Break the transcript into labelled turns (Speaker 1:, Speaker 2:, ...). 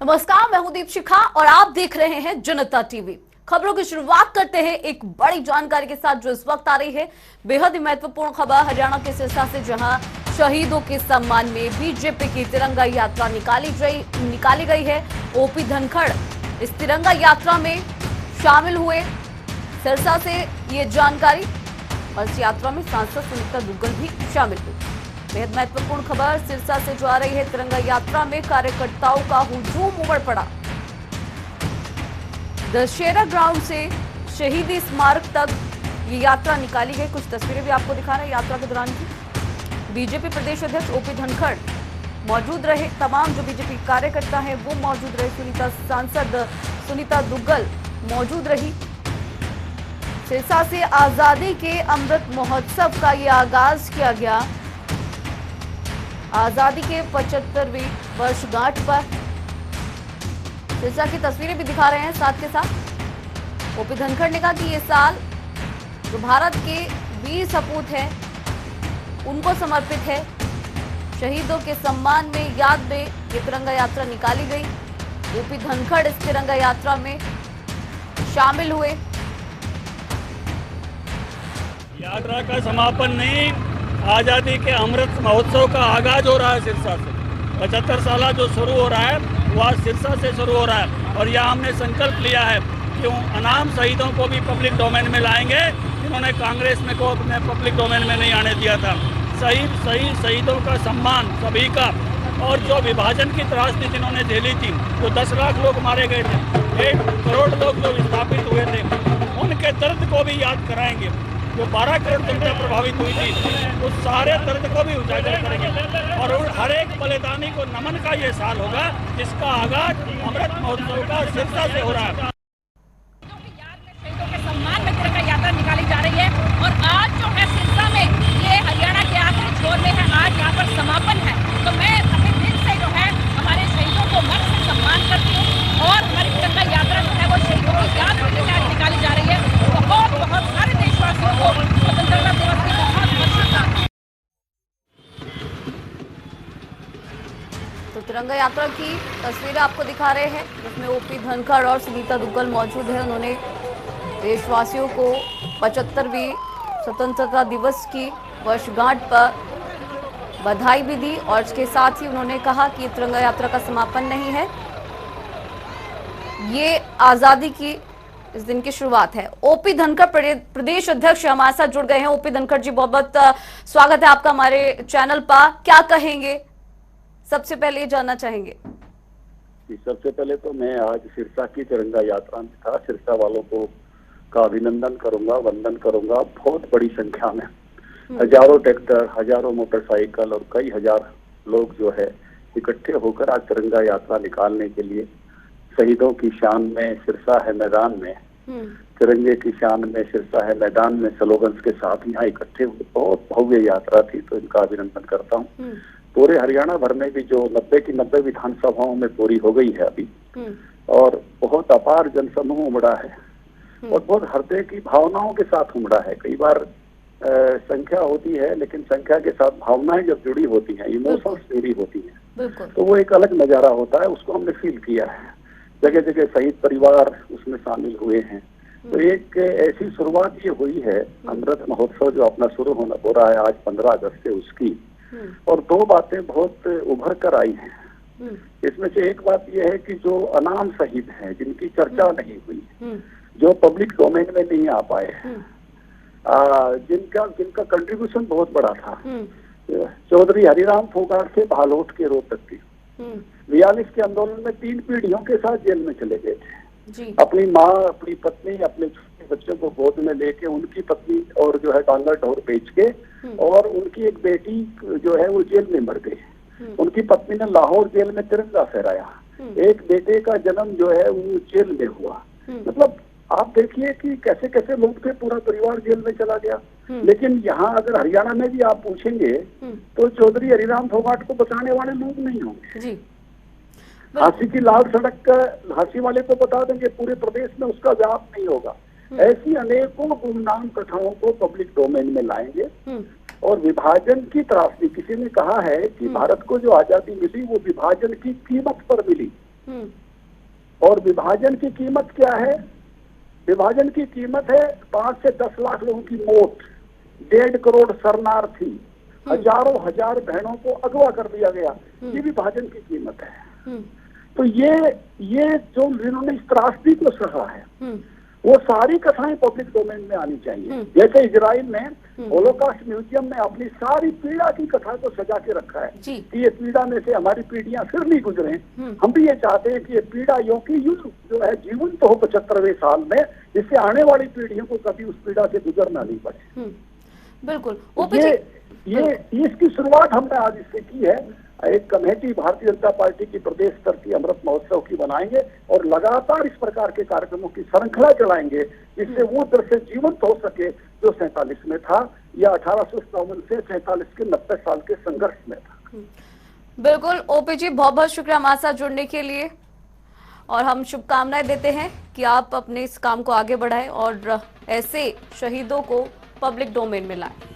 Speaker 1: नमस्कार, मैं हूं दीपशिखा और आप देख रहे हैं जनता टीवी। खबरों की शुरुआत करते हैं एक बड़ी जानकारी के साथ जो इस वक्त आ रही है। बेहद ही महत्वपूर्ण खबर हरियाणा के सिरसा से, जहां शहीदों के सम्मान में बीजेपी की तिरंगा यात्रा निकाली गई है। ओपी धनखड़ इस तिरंगा यात्रा में शामिल हुए। सिरसा से ये जानकारी, और इस यात्रा में सांसद सुनीता दुग्गल भी शामिल हुई। बेहद महत्वपूर्ण खबर सिरसा से जो आ रही है। तिरंगा यात्रा में कार्यकर्ताओं का हुजूम उमड़ पड़ा। दशहरा ग्राउंड से शहीदी स्मारक तक ये यात्रा निकाली गई। कुछ तस्वीरें भी आपको दिखा रहे हैं यात्रा के दौरान की। बीजेपी प्रदेश अध्यक्ष ओपी धनखड़ मौजूद रहे। तमाम जो बीजेपी कार्यकर्ता हैं वो मौजूद रहे। सांसद सुनीता दुग्गल मौजूद रही। सिरसा से आजादी के अमृत महोत्सव का ये आगाज किया गया। आजादी के 75वीं वर्षगांठ पर सिरसा की तस्वीरें भी दिखा रहे हैं साथ के साथ। ओपी धनखड़ ने कहा कि ये साल जो भारत के वीर सपूत हैं उनको समर्पित है। शहीदों के सम्मान में, याद में ये तिरंगा यात्रा निकाली गई। ओपी धनखड़ इस तिरंगा यात्रा में शामिल हुए।
Speaker 2: यात्रा का समापन नहीं, आजादी के अमृत महोत्सव का आगाज हो रहा है सिरसा से। 75 साल जो शुरू हो रहा है वो आज सिरसा से शुरू हो रहा है। और यहाँ हमने संकल्प लिया है कि अनाम शहीदों को भी पब्लिक डोमेन में लाएंगे, जिन्होंने कांग्रेस में को अपने पब्लिक डोमेन में नहीं आने दिया था। शहीदों का सम्मान सभी का, और जो विभाजन की त्रासदी जिन्होंने झेली थी, जो 10 लाख लोग मारे गए थे, 1 करोड़ लोग जो विस्थापित हुए थे, उनके दर्द को भी याद कराएंगे। जो 12 करोड़ जनता प्रभावित हुई थी, उस सारे दर्द को भी उजागर करेंगे। और हर एक बलिदानी को नमन का ये साल होगा, जिसका आगाज अमृत महोत्सव का सिरसा से हो रहा है।
Speaker 3: शहीदों के सम्मान में तिरंगा यात्रा निकाली जा रही है। और आज जो है सिरसा में, ये हरियाणा के आखिरी छोर में है, आज यहाँ पर समापन है। तो मैं अपने दिल से जो है हमारे शहीदों को मन से सम्मान करती हूँ। और हमारी तिरंगा यात्रा जो है वो शहीदों की याद में आज निकाली जा रही है। बहुत सारे देशवासियों को स्वतंत्रता दिवस की बहुत शुभकामनाएं।
Speaker 1: तो तिरंगा यात्रा की तस्वीरें आपको दिखा रहे हैं, जिसमें ओपी धनखड़ और सुनीता दुग्गल मौजूद है। उन्होंने देशवासियों को 75वीं स्वतंत्रता दिवस की वर्षगांठ पर बधाई भी दी। और इसके साथ ही उन्होंने कहा कि तिरंगा यात्रा का समापन नहीं है, ये आजादी की इस दिन की शुरुआत है। ओपी धनखड़ प्रदेश अध्यक्ष हमारे साथ जुड़ गए हैं। ओपी धनखड़ जी, बहुत बहुत स्वागत है आपका हमारे चैनल पर। क्या कहेंगे, सबसे पहले ये जानना चाहेंगे।
Speaker 4: सबसे पहले तो मैं आज सिरसा की तिरंगा यात्रा में था। सिरसा वालों को का अभिनंदन करूंगा, वंदन करूंगा। बहुत बड़ी संख्या में हजारों ट्रैक्टर, हजारों मोटरसाइकिल और कई हजार लोग जो है इकट्ठे होकर आज तिरंगा यात्रा निकालने के लिए शहीदों की शान में सिरसा है मैदान में, तिरंगे की शान में सिरसा है मैदान में स्लोगन्स के साथ यहाँ इकट्ठे हुए। बहुत भव्य यात्रा थी, तो इनका अभिनंदन करता हूँ। पूरे हरियाणा भर में भी जो 90 की 90 विधानसभाओं में पूरी हो गई है अभी, और बहुत अपार जनसमूह उमड़ा है और बहुत हृदय की भावनाओं के साथ उमड़ा है। कई बार संख्या होती है, लेकिन संख्या के साथ भावनाएं जब जुड़ी होती हैं, इमोशंस जुड़ी होती हैं, तो वो एक अलग नजारा होता है। उसको हमने फील किया है। जगह जगह शहीद परिवार उसमें शामिल हुए हैं। तो एक ऐसी शुरुआत ये हुई है, अमृत महोत्सव जो अपना शुरू हो रहा है आज 15 अगस्त से, उसकी। और 2 बातें बहुत उभर कर आई हैं। इसमें से एक बात यह है कि जो अनाम शहीद हैं, जिनकी चर्चा नहीं हुई, जो पब्लिक डोमेन में नहीं आ पाए, जिनका कंट्रीब्यूशन बहुत बड़ा था। चौधरी हरिराम फोगाट से भालोट के रोड तक की 42 के आंदोलन में 3 पीढ़ियों के साथ जेल में चले गए थे। अपनी माँ, अपनी पत्नी, अपने छोटे बच्चों को गोद में लेके, उनकी पत्नी और जो है डांगर ढोर बेच के, और उनकी एक बेटी जो है वो जेल में मर गई। उनकी पत्नी ने लाहौर जेल में तिरंगा फहराया। एक बेटे का जन्म जो है वो जेल में हुआ। मतलब आप देखिए कि कैसे कैसे लोग थे, पूरा परिवार जेल में चला गया। लेकिन यहाँ अगर हरियाणा में भी आप पूछेंगे तो चौधरी हरिराम फोगाट को बचाने वाले लोग नहीं होंगे। झांसी की लाल सड़क का झांसी वाले को बता देंगे, पूरे प्रदेश में उसका व्याप नहीं होगा। ऐसी अनेकों गुमनाम कथाओं को पब्लिक डोमेन में लाएंगे और विभाजन की त्रासदी। किसी ने कहा है कि भारत को जो आजादी मिली वो विभाजन की कीमत पर मिली। और विभाजन की कीमत क्या है? विभाजन की कीमत है 5 से 10 लाख लोगों की मौत, 1.5 करोड़ शरणार्थी, हजारों हजार बहनों को अगवा कर दिया गया। ये विभाजन की कीमत है। तो ये जो जिन्होंने इस त्रासदी को सहा है, वो सारी कथाएं पब्लिक डोमेन में आनी चाहिए। जैसे इजराइल में होलोकॉस्ट म्यूजियम में अपनी सारी पीड़ा की कथा को सजा के रखा है कि ये पीड़ा में से हमारी पीढ़ियां फिर नहीं गुजरे। हम भी ये चाहते हैं कि ये पीड़ा जो है जीवंत हो 75वें साल में, जिससे आने वाली पीढ़ियों को कभी उस पीड़ा से गुजरना नहीं पड़े।
Speaker 1: बिल्कुल।
Speaker 4: ये इसकी शुरुआत हमने आज इससे की है। एक कमेटी भारतीय जनता पार्टी की प्रदेश स्तर की अमृत महोत्सव की बनाएंगे और लगातार इस प्रकार के कार्यक्रमों की श्रृंखला चलाएंगे, जिससे वो दृश्य जीवंत हो सके जो 47 में था या 1857 से 47 के 90 साल के संघर्ष में था।
Speaker 1: बिल्कुल ओपी जी, बहुत बहुत शुक्रिया हमारे साथ जुड़ने के लिए, और हम शुभकामनाएं देते हैं कि आप अपने इस काम को आगे बढ़ाएं और ऐसे शहीदों को पब्लिक डोमेन में लाएं।